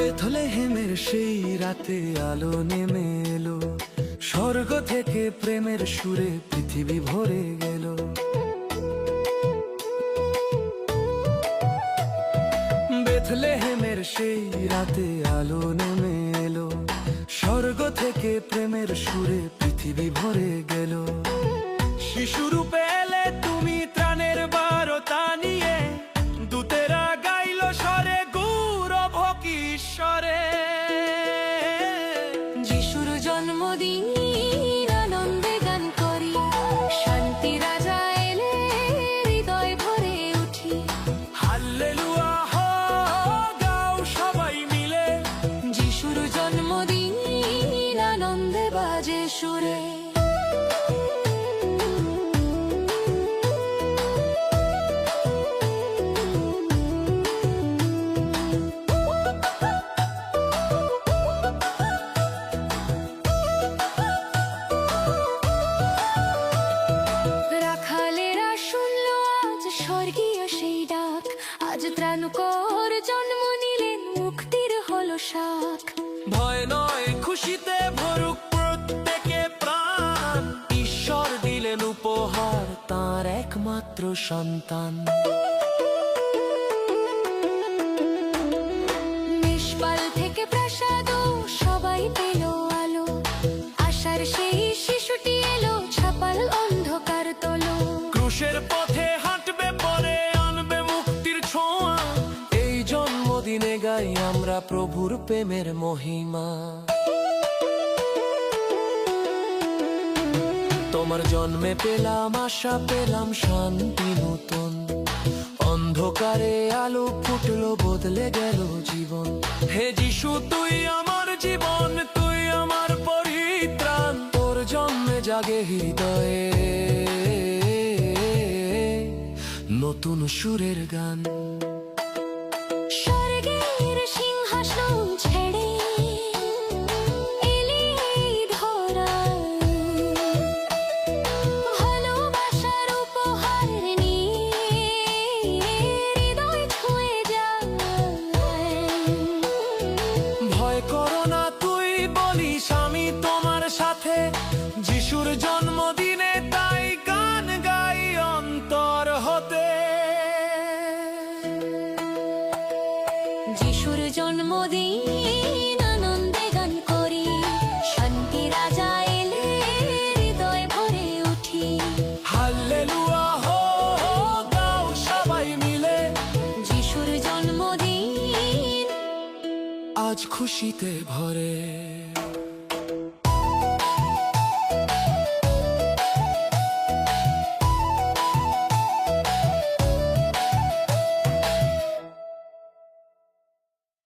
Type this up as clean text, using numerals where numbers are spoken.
বেথলেহেমের সেই রাতে আলো নেমে এলো, স্বর্গ থেকে প্রেমের সুরে পৃথিবী ভরে গেল। বেথলেহেমের সেই রাতে আলো নেমে এলো, স্বর্গ থেকে প্রেমের সুরে পৃথিবী ভরে গেল। শিশুরূপে এলে তুমি ত্রাণের বারতা নিয়ে, দূতেরা গাইল স্বরে গৌরব হোক ঈশ্বরে। যিশুর জন্মদিন আনন্দে গান করি, শান্তি রাজা এলে হৃদয় ভরে উঠি। হাল্লেলুয়া হো গাও সবাই মিলে, যিশুর জন্মদিন আনন্দে বাজে সুরে। স্বর্গীয় সেই ডাক, আজ ত্রাণকর জন্ম নিলেন, মুক্তির হলো সাক। ভয় নয় খুশিতে ভরুক প্রত্যেকে প্রাণ, ঈশ্বর দিলেন উপহার তাঁর একমাত্র সন্তান। নিষ্পাল থেকে প্রাসাদ সবাই পেল আলো, আশার সেই শিশুটি এলো, ছাপাল অন্ধকার তোলো। ক্রুশের পথে হাঁটবে পরে আনবে মুক্তির ছোঁয়া, এই জন্মদিনে গাই আমরা প্রভুর প্রেমের মহিমা। তোমার জন্মে পেলাম আশা, পেলাম শান্তি নতুন, অন্ধকারে আলো ফুটলো, বদলে গেল জীবন। হে যিশু তুই আমার জীবন, তুই আমার পরিত্রাণ, তোর জন্মে জাগে হৃদয়ে নতুন সুরের গান। স্বর্গের সিংহাসন ছেড়ে এলি এই ধরায়, ভালোবাসার উপহার নিয়ে হৃদয় ছুঁয়ে যায়। ভয় করো না তুই বলিস আমি তোমার সাথে, যিশুর জন্মদিনে তাই গান গাই অন্তর হতে। যিশুর জন্মদিন আনন্দে গান করি, শান্তি রাজা এলে হৃদয় ভরে উঠি। হাল্লেলুয়া হো গাও সবাই মিলে, যিশুর জন্মদিন আজ খুশিতে ভরে।